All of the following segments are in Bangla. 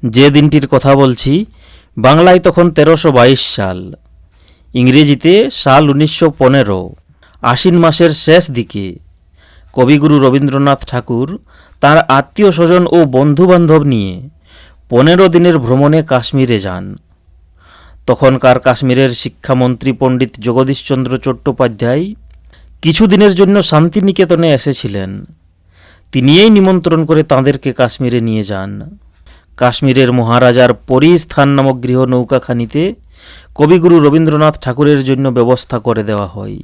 যে দিনটির কথা বলছি বাংলায় তখন 1322 সাল, ইংরেজিতে সাল 1915। আশ্বিন মাসের শেষ দিকে কবিগুরু রবীন্দ্রনাথ ঠাকুর তাঁর আত্মীয় স্বজন ও বন্ধুবান্ধব নিয়ে 15 দিনের ভ্রমণে কাশ্মীরে যান। তখনকার কাশ্মীরের শিক্ষামন্ত্রী পণ্ডিত জগদীশচন্দ্র চট্টোপাধ্যায় কিছুদিনের জন্য শান্তিনিকেতনে এসেছিলেন। তিনিই নিমন্ত্রণ করে তাঁদেরকে কাশ্মীরে নিয়ে যান। কাশ্মীরের মহারাজার পরিস্থান নামক গৃহ নৌকাখানিতে কবিগুরু রবীন্দ্রনাথ ঠাকুরের জন্য ব্যবস্থা করে দেওয়া হয়।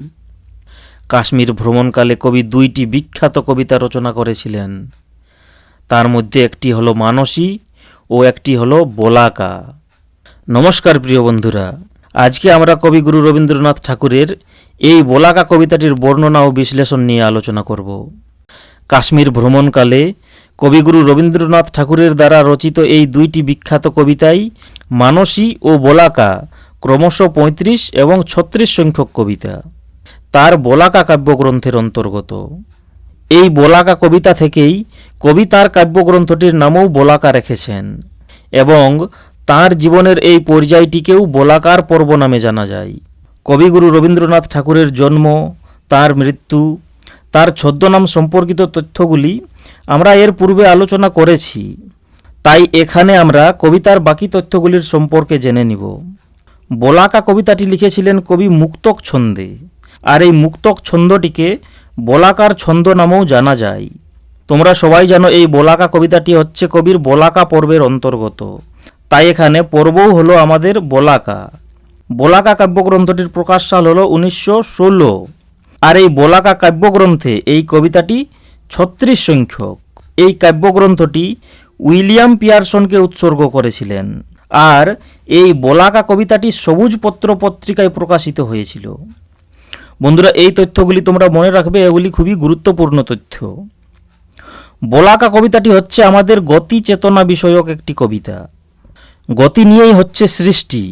কাশ্মীর ভ্রমণকালে কবি 2টি বিখ্যাত কবিতা রচনা করেছিলেন। তার মধ্যে একটি হলো মানসী ও একটি হলো বোলাকা। নমস্কার প্রিয় বন্ধুরা, আজকে আমরা কবিগুরু রবীন্দ্রনাথ ঠাকুরের এই বোলাকা কবিতাটির বর্ণনা ও বিশ্লেষণ নিয়ে আলোচনা করব। কাশ্মীর ভ্রমণকালে কবিগুরু রবীন্দ্রনাথ ঠাকুরের দ্বারা রচিত এই 2টি বিখ্যাত কবিতাই মানসী ও বোলাকা ক্রমশ 35 এবং 36 সংখ্যক কবিতা তার বোলাকা কাব্যগ্রন্থের অন্তর্গত। এই বোলাকা কবিতা থেকেই কবি তার কাব্যগ্রন্থটির নামও বোলাকা রেখেছেন এবং তাঁর জীবনের এই পর্যায়টিকেও বোলাকার পর্ব নামে জানা যায়। কবিগুরু রবীন্দ্রনাথ ঠাকুরের জন্ম, তার মৃত্যু, তার ছদ্মনাম সম্পর্কিত তথ্যগুলি আমরা এর পূর্বে আলোচনা করেছি, তাই এখানে আমরা কবিতার বাকি তথ্যগুলির সম্পর্কে জেনে নিব। বোলাকা কবিতাটি লিখেছিলেন কবি মুক্তক ছন্দে, আর এই মুক্তক ছন্দটিকে বোলাকার ছন্দ নামেও জানা যায়। তোমরা সবাই জানো এই বোলাকা কবিতাটি হচ্ছে কবির বোলাকা পর্বের অন্তর্গত, তাই এখানে পর্বও হলো আমাদের বোলাকা। বোলাকা কাব্যগ্রন্থটির প্রকাশ সাল হলো 1916, আর এই বোলাকা কাব্যগ্রন্থে এই কবিতাটি 36 সংখ্যক। এই কাব্যগ্রন্থটি উইলিয়াম পিয়ারসনকে উৎসর্গ করেছিলেন, আর এই বোলাকা কবিতাটি সবুজপত্র পত্রিকায় প্রকাশিত হয়েছিল। বন্ধুরা, এই তথ্যগুলি তোমরা মনে রাখবে, এগুলি খুবই গুরুত্বপূর্ণ তথ্য। বোলাকা কবিতাটি হচ্ছে আমাদের গতি চেতনা বিষয়ক একটি কবিতা। গতি নিয়েই হচ্ছে সৃষ্টি।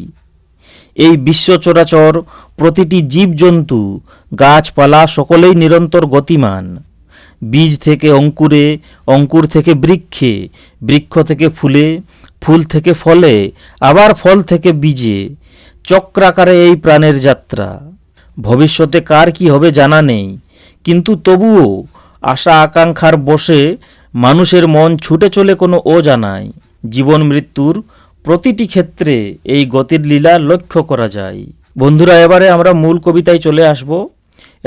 এই বিশ্ব চরাচর, প্রতিটি জীবজন্তু, গাছপালা সকলেই নিরন্তর গতিমান। বীজ থেকে অঙ্কুরে, অঙ্কুর থেকে বৃক্ষে, বৃক্ষ থেকে ফুলে, ফুল থেকে ফলে, আবার ফল থেকে বীজে, চক্রাকারে এই প্রাণের যাত্রা। ভবিষ্যতে কার কি হবে জানা নেই, কিন্তু তবুও আশা আকাঙ্ক্ষার বশে মানুষের মন ছুটে চলে কোনো অজানায়। জীবন মৃত্যুর প্রতিটি ক্ষেত্রে এই গতির লীলা লক্ষ্য করা যায়। বন্ধুরা, এবারে আমরা মূল কবিতায় চলে আসব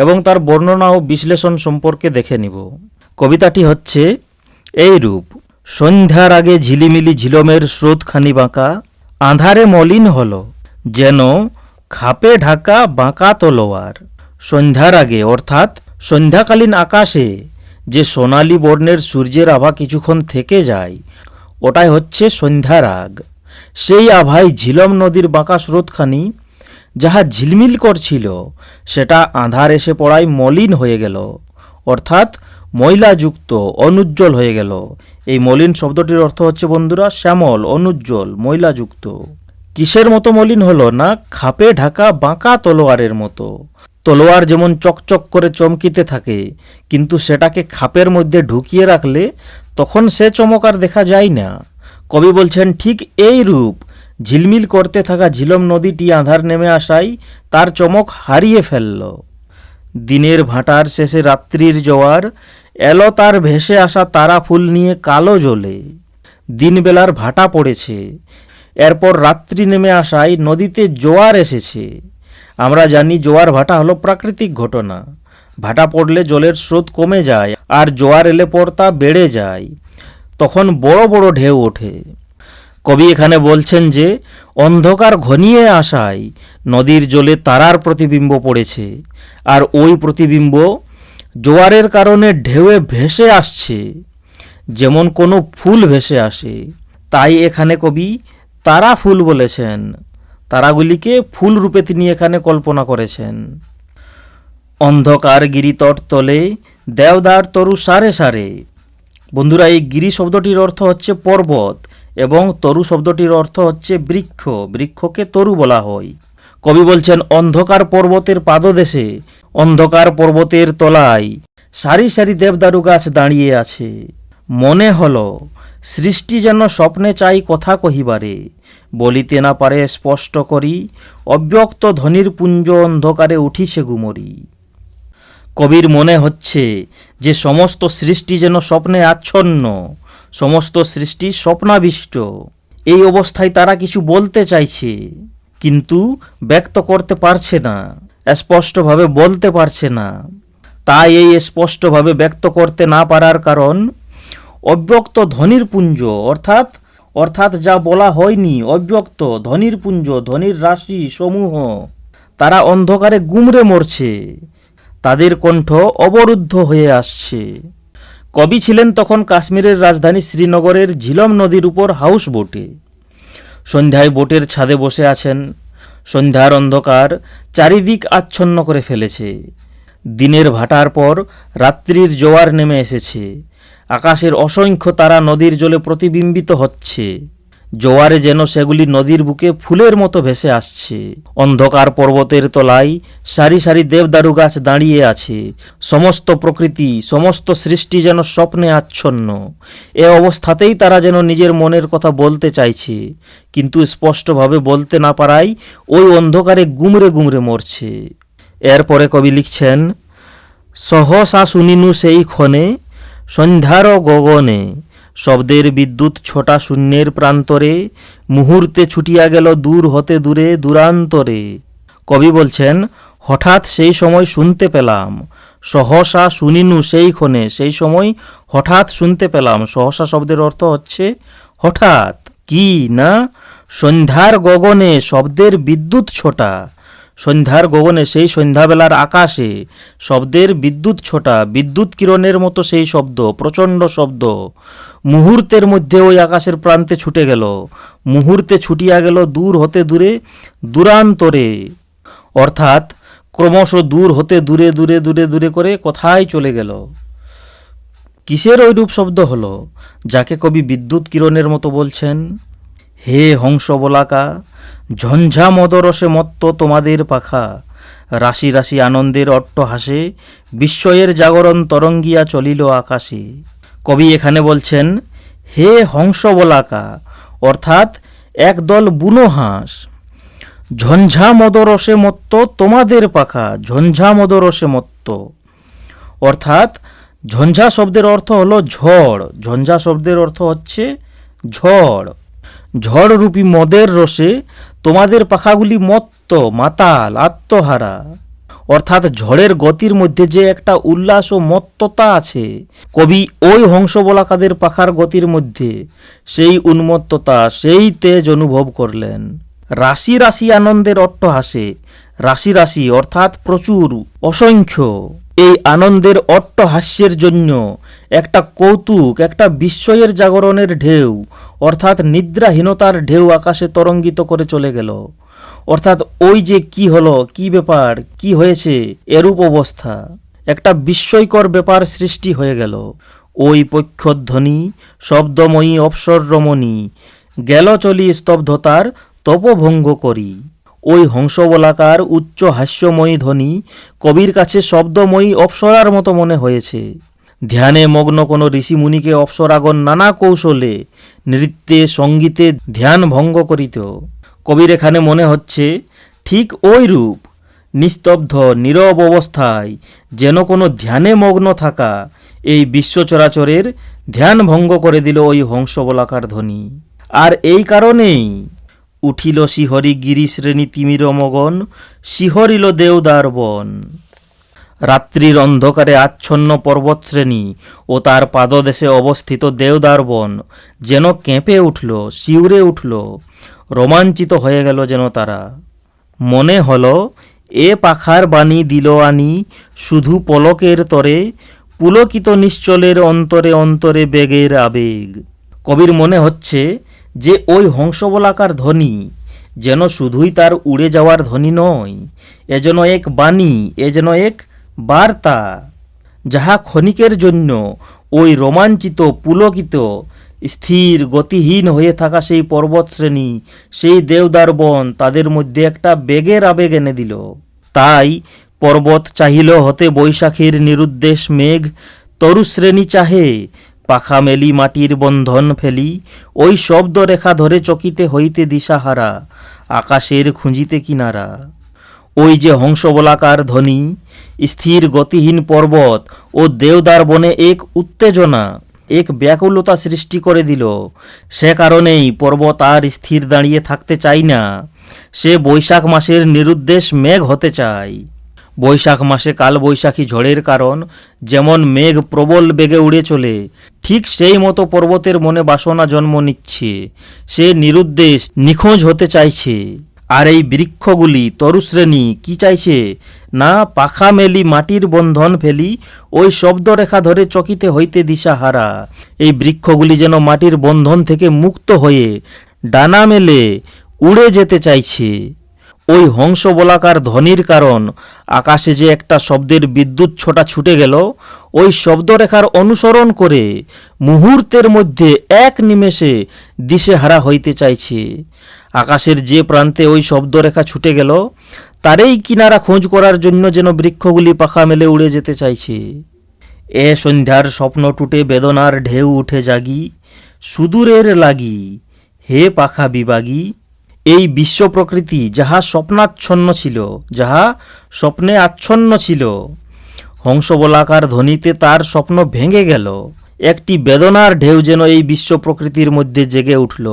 এবং তার বর্ণনা ও বিশ্লেষণ সম্পর্কে দেখে নিব। কবিতাটি হচ্ছে এই রূপ: সন্ধ্যার আগে ঝিলিমিলি ঝিলমের স্রোতখানি বাঁকা, আঁধারে মলিন হলো যেন খাপে ঢাকা বাঁকা তলোয়ার। সন্ধ্যার আগে অর্থাৎ সন্ধ্যাকালীন আকাশে যে সোনালি বর্ণের সূর্যের আভা কিছুক্ষণ থেকে যায়, ওটাই হচ্ছে সন্ধ্যার আগ। সেই আভায় ঝিলম নদীর বাঁকা স্রোতখানি যাহা ঝিলমিল করছিল, সেটা আঁধার এসে পড়ায় মলিন হয়ে গেল, অর্থাৎ ময়লাযুক্ত, অনুজ্জ্বল হয়ে গেল। এই মলিন শব্দটির অর্থ হচ্ছে বন্ধুরা শ্যামল, অনুজ্জ্বল, ময়লাযুক্ত। কিসের মতো মলিন হলো না, খাপে ঢাকা বাঁকা তলোয়ারের মতো। তলোয়ার যেমন চকচক করে চমকিতে থাকে, কিন্তু সেটাকে খাপের মধ্যে ঢুকিয়ে রাখলে তখন সে চমক আর দেখা যায় না। কবি বলছেন ঠিক এই রূপ ঝিলমিল করতে থাকা ঝিলম নদীটি আঁধার নেমে আসায় তার চমক হারিয়ে ফেলল। দিনের ভাটার শেষে রাত্রির জোয়ার এলো তার ভেসে আসা তারা ফুল নিয়ে কালো জলে। দিনবেলার ভাটা পড়েছে, এরপর রাত্রি নেমে আসায় নদীতে জোয়ার এসেছে। আমরা জানি জোয়ার ভাটা হলো প্রাকৃতিক ঘটনা। ভাটা পড়লে জলের স্রোত কমে যায়, আর জোয়ার এলে পর তা বেড়ে যায়, তখন বড় বড় ঢেউ ওঠে। কবি এখানে বলছেন যে অন্ধকার ঘনিয়ে আসায় নদীর জলে তারার প্রতিবিম্ব পড়েছে, আর ওই প্রতিবিম্ব জোয়ারের কারণে ঢেউয়ে ভেসে আসছে, যেমন কোনো ফুল ভেসে আসে। তাই এখানে কবি তারা ফুল বলেছেন। তারাগুলিকে ফুল রূপে তিনি এখানে কল্পনা করেছেন। অন্ধকার গিরিতট তলে দেওদার তরু সারে সারে। বন্ধুরা, এই গিরি শব্দটির অর্থ হচ্ছে পর্বত এবং তরু শব্দটির অর্থ হচ্ছে বৃক্ষ। বৃক্ষকে তরু বলা হয়। কবি বলছেন অন্ধকার পর্বতের পাদদেশে, অন্ধকার পর্বতের তলায় সারি সারি দেবদারু গাছ দাঁড়িয়ে আছে। মনে হলো সৃষ্টি যেন স্বপ্নে চাই কথা কহিবারে, বলিতে না পারে স্পষ্ট করি, অব্যক্ত ধ্বনির পুঞ্জ অন্ধকারে উঠিছে গুমরি। কবির মনে হচ্ছে যে সমস্ত সৃষ্টি যেন স্বপ্নে আচ্ছন্ন, সমস্ত সৃষ্টি স্বপ্নাবিষ্ট। এই অবস্থায় তারা কিছু বলতে চাইছে, কিন্তু ব্যক্ত করতে পারছে না, স্পষ্টভাবে বলতে পারছে না। তাই এই স্পষ্টভাবে ব্যক্ত করতে না পারার কারণ অব্যক্ত ধ্বনির পুঞ্জ, অর্থাৎ যা বলা হয়নি, অব্যক্ত ধ্বনির পুঞ্জ, ধ্বনির রাশি সমূহ, তারা অন্ধকারে গুমরে মরছে, তাদের কণ্ঠ অবরুদ্ধ হয়ে আসছে। কবি ছিলেন তখন কাশ্মীরের রাজধানী শ্রীনগরের ঝিলম নদীর উপর হাউস বোটে। সন্ধ্যায় বোটের ছাদে বসে আছেন। সন্ধ্যার অন্ধকার চারিদিক আচ্ছন্ন করে ফেলেছে। দিনের ভাটার পর রাত্রির জোয়ার নেমে এসেছে। আকাশের অসংখ্য তারা নদীর জলে প্রতিবিম্বিত হচ্ছে। জোয়ারে যেন সেগুলি নদীর বুকে ফুলের মতো ভেসে আসছে। অন্ধকার পর্বতের তলায় সারি সারি দেবদারু গাছ দাঁড়িয়ে আছে। সমস্ত প্রকৃতি, সমস্ত সৃষ্টি যেন স্বপ্নে আচ্ছন্ন। এ অবস্থাতেই তারা যেন নিজের মনের কথা বলতে চাইছে, কিন্তু স্পষ্টভাবে বলতে না পারায় ওই অন্ধকারে গুমরে গুমরে মরছে। এরপরে কবি লিখছেন, সহসা শুনিনু সেই ক্ষণে সন্ধ্যার গগনে, শব্দের বিদ্যুৎ ছোটা শূন্যের প্রান্তরে, মুহূর্তে ছুটিয়া গেল দূর হতে দূরে দূরান্তরে। কবি বলছেন, হঠাৎ সেই সময় শুনতে পেলাম। সহসা শুনিনু সেই ক্ষণে, সেই সময় হঠাৎ শুনতে পেলাম। সহসা শব্দের অর্থ হচ্ছে হঠাৎ। কি না, সন্ধ্যার গগনে শব্দের বিদ্যুৎ ছোটা। সন্ধ্যার গগনে, সেই সন্ধ্যাবেলার আকাশে শব্দের বিদ্যুৎ ছোটা, বিদ্যুৎ কিরণের মতো সেই শব্দ, প্রচণ্ড শব্দ মুহূর্তের মধ্যে ওই আকাশের প্রান্তে ছুটে গেল। মুহূর্তে ছুটিয়া গেল দূর হতে দূরে দূরান্তরে, অর্থাৎ ক্রমশ দূর হতে দূরে দূরে দূরে দূরে করে কোথায় চলে গেল। কিসের ওইরূপ শব্দ হলো যাকে কবি বিদ্যুৎ কিরণের মতো বলছেন? হে হংস বলাকা, ঝঞ্ঝা মদরসে মত্ত তোমাদের পাখা, রাশি রাশি আনন্দের অট্টহাসে, বিস্ময়ের জাগরণ তরঙ্গিয়া চলিল আকাশে। কবি এখানে বলছেন, হে হংস বলাকা, অর্থাৎ একদল বুনো হাঁস। ঝঞ্ঝা মদরসে মত্ত তোমাদের পাখা, ঝঞ্ঝা মদরসে মত্ত, অর্থাৎ ঝঞ্ঝা শব্দের অর্থ হলো ঝড়। ঝঞ্ঝা শব্দের অর্থ হচ্ছে ঝড়। ঝড়রূপী মদের রসে তোমাদের পাখাগুলি মত্ত, মাতাল, আত্মহারা, অর্থাৎ ঝড়ের গতির মধ্যে যে একটা উল্লাস ও মত্ততা আছে, কবি ওই হংসবলাকাদের পাখার গতির মধ্যে সেই উন্মত্ততা, সেই তেজ অনুভব করলেন। রাশি রাশি আনন্দের অট্টহাসে, রাশি রাশি অর্থাৎ প্রচুর, অসংখ্য, এই আনন্দের অট্টহাস্যের জন্য একটা কৌতুক, একটা বিস্ময়ের জাগরণের ঢেউ, অর্থাৎ নিদ্রাহীনতার ঢেউ আকাশে তরঙ্গিত করে চলে গেল। অর্থাৎ ওই যে কি হলো, কি ব্যাপার, কি হয়েছে, এরূপ অবস্থা, একটা বিস্ময়কর ব্যাপার সৃষ্টি হয়ে গেল। ওই পক্ষধ্বনি শব্দময়ী অপসর রমণী, গেল চলি স্তব্ধতার তপভঙ্গ করি। ওই হংসবলাকার উচ্চ হাস্যময়ী ধ্বনি কবির কাছে শব্দময়ী অপ্সরার মতো মনে হয়েছে। ধ্যানে মগ্ন কোনো ঋষিমুনিকে অপ্সরাগণ নানা কৌশলে নৃত্যে সঙ্গীতে ধ্যান ভঙ্গ করিত। কবির এখানে মনে হচ্ছে ঠিক ওই রূপ, নিস্তব্ধ নীরব অবস্থায় যেন কোনো ধ্যানে মগ্ন থাকা এই বিশ্ব চরাচরের ধ্যান ভঙ্গ করে দিল ওই হংসবলাকার ধ্বনি। আর এই কারণেই উঠিল শিহরি গিরিশ্রেণী তিমির মগন, শিহরিল দেওদার বন। রাত্রির অন্ধকারে আচ্ছন্ন পর্বতশ্রেণী ও তার পাদদেশে অবস্থিত দেওদার বন যেন কেঁপে উঠল, শিউরে উঠল, রোমাঞ্চিত হয়ে গেল যেন তারা। মনে হলো এ পাখার বাণী দিল আনি শুধু পলকের তরে, পুলকিত নিশ্চলের অন্তরে অন্তরে বেগের আবেগ। কবির মনে হচ্ছে যে ওই হংসবলাকার ধ্বনি যেন শুধুই তার উড়ে যাওয়ার ধ্বনি নয়, এ যেন এক বাণী, এ যেন এক বার্তা, যাহা ক্ষণিকের জন্য ওই রোমাঞ্চিত, পুলকিত, স্থির গতিহীন হয়ে থাকা সেই পর্বতশ্রেণী, সেই দেওদার বন, তাদের মধ্যে একটা বেগের আবেগ এনে দিল। তাই পর্বত চাহিল হতে বৈশাখীর নিরুদ্দেশ মেঘ, তরুশ্রেণী চাহে পাখা মেলি মাটির বন্ধন ফেলি, ওই শব্দ রেখা ধরে চকিতে হইতে দিশাহারা, আকাশের খুঁজিতে কিনারা। ওই যে হংসবলাকার ধ্বনি, স্থির গতিহীন পর্বত ও দেওদার বনে এক উত্তেজনা, এক ব্যাকুলতা সৃষ্টি করে দিল। সে কারণেই পর্বত আর স্থির দাঁড়িয়ে থাকতে চাই না, সে বৈশাখ মাসের নিরুদ্দেশ মেঘ হতে চায়। বৈশাখ মাসে কালবৈশাখী ঝড়ের কারণ যেমন মেঘ প্রবল বেগে উড়ে চলে, ঠিক সেই মতো পর্বতের মনে বাসনা জন্ম নিচ্ছে, সে নিরুদ্দেশ নিখোঁজ হতে চাইছে। আর এই বৃক্ষগুলি তরুশ্রেণী কি চাইছে না, পাখা মেলি মাটির বন্ধন ফেলি, ওই শব্দরেখা ধরে চকিতে হইতে দিশাহারা। এই বৃক্ষগুলি যেন মাটির বন্ধন থেকে মুক্ত হয়ে ডানা মেলে উড়ে যেতে চাইছে। ওই হংস বলাকার ধ্বনির কারণ আকাশে যে একটা শব্দের বিদ্যুৎ ছোটা ছুটে গেল, ওই শব্দরেখার অনুসরণ করে মুহূর্তের মধ্যে এক নিমেষে দিশেহারা হইতে চাইছে। আকাশের যে প্রান্তে ওই শব্দরেখা ছুটে গেল, তারই কিনারা খোঁজ করার জন্য যেন বৃক্ষগুলি পাখা মেলে উড়ে যেতে চাইছে। এ সন্ধ্যার স্বপ্ন টুটে বেদনার ঢেউ উঠে জাগি, সুদূরের লাগি হে পাখা বিভাগী। এই বিশ্ব প্রকৃতি যাহা স্বপ্নাচ্ছন্ন ছিল, যাহা স্বপ্নে আচ্ছন্ন ছিল, হংসবলাকার ধ্বনিতে তার স্বপ্ন ভেঙে গেল। একটি বেদনার ঢেউ যেন এই বিশ্ব প্রকৃতির মধ্যে জেগে উঠল।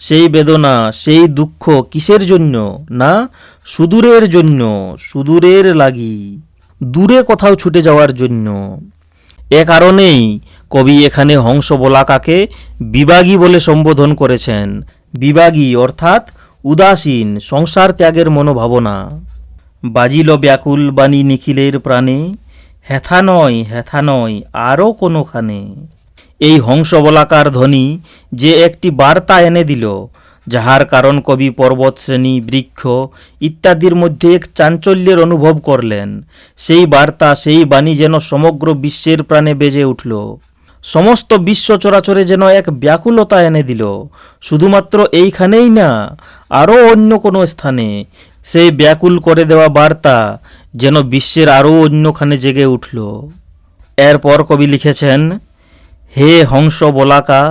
সেই বেদনা, সেই দুঃখ কিসের জন্য না, সুদূরের জন্য, সুদূরের লাগি, দূরে কোথাও ছুটে যাওয়ার জন্য। এ কারণেই কবি এখানে হংসবলাকাকে বিভাগী বলে সম্বোধন করেছেন। বিভাগী অর্থাৎ উদাসীন, সংসার ত্যাগের মনোভাবনা। বাজিল ব্যাকুল বাণী নিখিলের প্রাণে, হেথা নয় হেথা নয় আরও কোনোখানে। এই হংসবলাকার ধ্বনি যে একটি বার্তা এনে দিল, যাহার কারণ কবি পর্বত শ্রেণী, বৃক্ষ ইত্যাদির মধ্যে এক চাঞ্চল্যের অনুভব করলেন। সেই বার্তা, সেই বাণী যেন সমগ্র বিশ্বের প্রাণে বেজে উঠল। সমস্ত বিশ্ব চরাচরে যেন এক ব্যাকুলতা এনে দিল। শুধুমাত্র এইখানেই না, আরও অন্য কোনো স্থানে সেই ব্যাকুল করে দেওয়া বার্তা যেন বিশ্বের আরও অন্যখানে জেগে উঠল। এরপর কবি লিখেছেন, হে হংস বলাকা,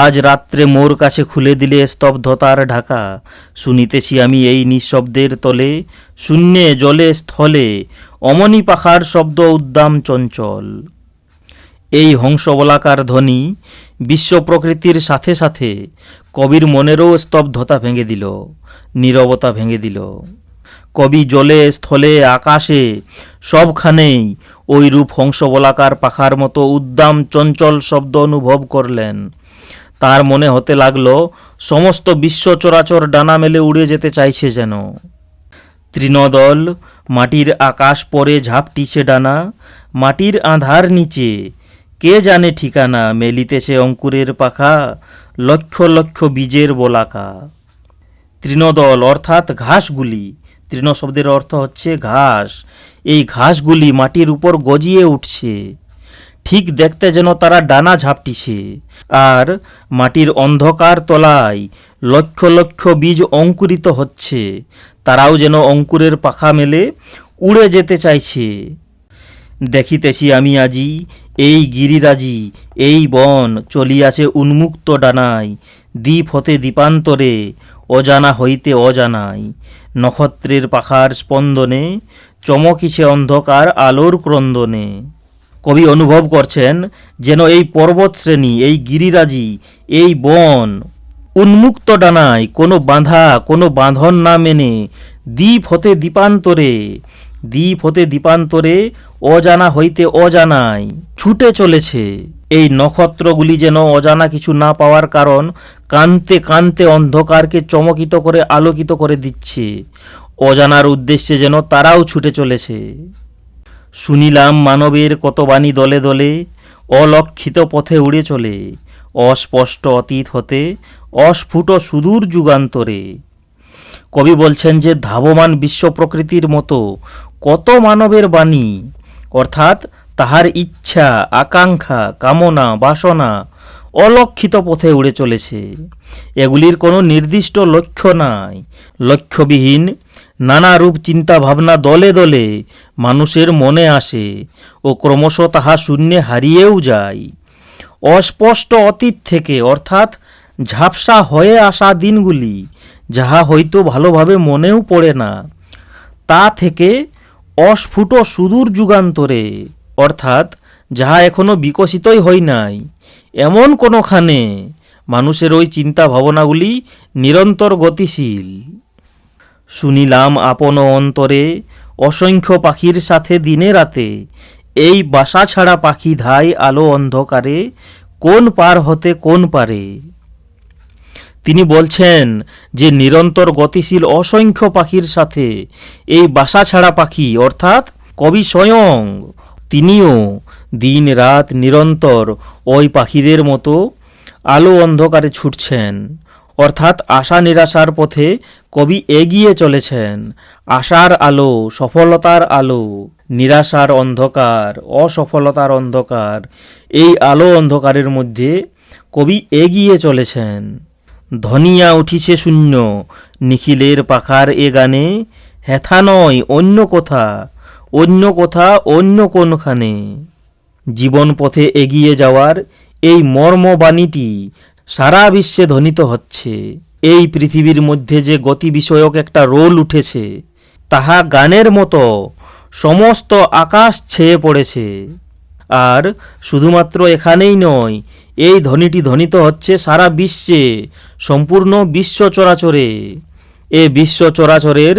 আজ রাত্রে মোর কাছে খুলে দিলে স্তব্ধতার ঢাকা। শুনিতেছি আমি এই নিঃশব্দের তলে, শূন্যে জলে স্থলে অমনি পাখার শব্দ উদ্দাম চঞ্চল। এই হংসবলাকার ধ্বনি বিশ্ব প্রকৃতির সাথে সাথে কবির মনেরও স্তব্ধতা ভেঙে দিল, নীরবতা ভেঙে দিল। কবি জলে স্থলে আকাশে সবখানেই ওই রূপ হংসবলাকার পাখার মতো উদ্দাম চঞ্চল শব্দ অনুভব করলেন। তার মনে হতে লাগলো সমস্ত বিশ্ব চরাচর ডানা মেলে উড়ে যেতে চাইছে যেন। তৃণদল মাটির আকাশ পরে ঝাপটিছে ডানা, মাটির আঁধার নিচে কে জানে ঠিকানা, মেলিতেছে অঙ্কুরের পাখা, লক্ষ লক্ষ বীজের বলাকা। তৃণদল অর্থাৎ ঘাসগুলি, তৃণ শব্দের অর্থ হচ্ছে ঘাস। এই ঘাসগুলি মাটির উপর গজিয়ে উঠছে, ঠিক দেখতে যেন তারা ডানা ঝাপটিছে। আর মাটির অন্ধকার তলায় লক্ষ লক্ষ বীজ অঙ্কুরিত হচ্ছে, তারাও যেন অঙ্কুরের পাখা মেলে উড়ে যেতে চাইছে। দেখিতেছি আমি আজি এই গিরিরাজি, এই বন চলিয়াছে উন্মুক্ত ডানায়, দ্বীপ হতে দ্বীপান্তরে অজানা হইতে অজানায়। নক্ষত্রের পাখার স্পন্দনে চমকিছে অন্ধকার আলোর ক্রন্দনে। কবি অনুভব করছেন যেন এই পর্বত শ্রেণী, এই গিরিরাজি, এই বন উন্মুক্ত ডানায় কোনো বাঁধা, কোনো বাঁধন না মেনে দ্বীপ হতে দ্বীপান্তরে, দ্বীপ হতে দ্বীপান্তরে অজানা হইতে অজানায় ছুটে চলেছে। এই নক্ষত্রগুলি যেন অজানা কিছু না পাওয়ার কারণ কান্তে কান্তে অন্ধকারকে চমকিত করে আলোকিত করে দিচ্ছে। অজানার উদ্দেশ্যে যেন তারাও ছুটে চলেছে। শুনিলাম মানবের কত বাণী দলে দলে, অলক্ষিত পথে উড়ে চলে, অস্পষ্ট অতীত হতে অস্ফুট সুদূর যুগান্তরে। কবি বলছেন যে ধাবমান বিশ্ব প্রকৃতির মতো কত মানবের বাণী, অর্থাৎ তাহার ইচ্ছা, আকাঙ্ক্ষা, কামনা, বাসনা অলক্ষিত পথে উড়ে চলেছে। এগুলির কোনো নির্দিষ্ট লক্ষ্য নাই। লক্ষ্যবিহীন নানা রূপ চিন্তা ভাবনা দলে দলে মানুষের মনে আসে ও ক্রমশ তাহা শূন্যে হারিয়েও যায়। অস্পষ্ট অতীত থেকে, অর্থাৎ ঝাপসা হয়ে আসা দিনগুলি, যাহা হয়তো ভালোভাবে মনেও পড়ে না, তা থেকে অস্ফুট সুদূর যুগান্তরে, অর্থাৎ যাহা এখনো বিকশিতই হয় নাই, এমন কোনোখানে মানুষের ওই চিন্তা ভাবনাগুলি নিরন্তর গতিশীল। শুনিলাম আপন অন্তরে অসংখ্য পাখির সাথে দিনে রাতে, এই বাসা ছাড়া পাখি ধাই আলো অন্ধকারে, কোন পার হতে কোন পারে। তিনি বলছেন যে নিরন্তর গতিশীল অসংখ্য পাখির সাথে এই বাসা ছাড়া পাখি, অর্থাৎ কবি স্বয়ং, তিনিও দিন রাত নিরন্তর ওই পাখিদের মতো আলো অন্ধকারে ছুটছেন, অর্থাৎ আশা নিরাশার পথে কবি এগিয়ে চলেছেন। আশার আলো, সফলতার আলো, নিরাশার অন্ধকার, অসফলতার অন্ধকার, এই আলো অন্ধকারের মধ্যে কবি এগিয়ে চলেছেন। ধনিয়া উঠিছে শূন্য নিখিলের পাখার এ গানে, হেথা নয় অন্য কোথা, অন্য কোথা অন্য কোনখানে। জীবন পথে এগিয়ে যাওয়ার এই মর্মবাণীটি সারা বিশ্বে ধ্বনিত হচ্ছে। এই পৃথিবীর মধ্যে যে গতি বিষয়ক একটা রোল উঠেছে, তাহা গানের মতো সমস্ত আকাশ ছেয়ে পড়েছে। আর শুধুমাত্র এখানেই নয়, এই ধ্বনিটি ধ্বনিত হচ্ছে সারা বিশ্বে, সম্পূর্ণ বিশ্ব চরাচরে। এ বিশ্ব চরাচরের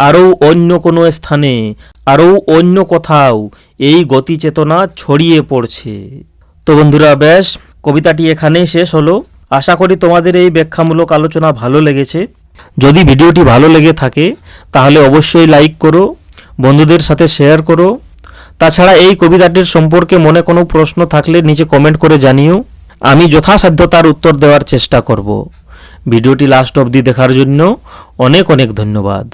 আরও অন্য কোনো স্থানে, আরও অন্য কোথাও এই গতি চেতনা ছড়িয়ে পড়ছে। তো বন্ধুরা, বেশ, কবিতাটি এখানেই শেষ হলো। আশা করি তোমাদের এই ব্যাখ্যামূলক আলোচনা ভালো লেগেছে। যদি ভিডিওটি ভালো লেগে থাকে তাহলে অবশ্যই লাইক করো, বন্ধুদের সাথে শেয়ার করো। তাছাড়া এই কবিতাটির সম্পর্কে মনে কোনো প্রশ্ন থাকলে নিচে কমেন্ট করে জানিও, আমি যথাসাধ্য তার উত্তর দেওয়ার চেষ্টা করব। ভিডিওটি লাস্ট অবধি দেখার জন্য অনেক অনেক ধন্যবাদ।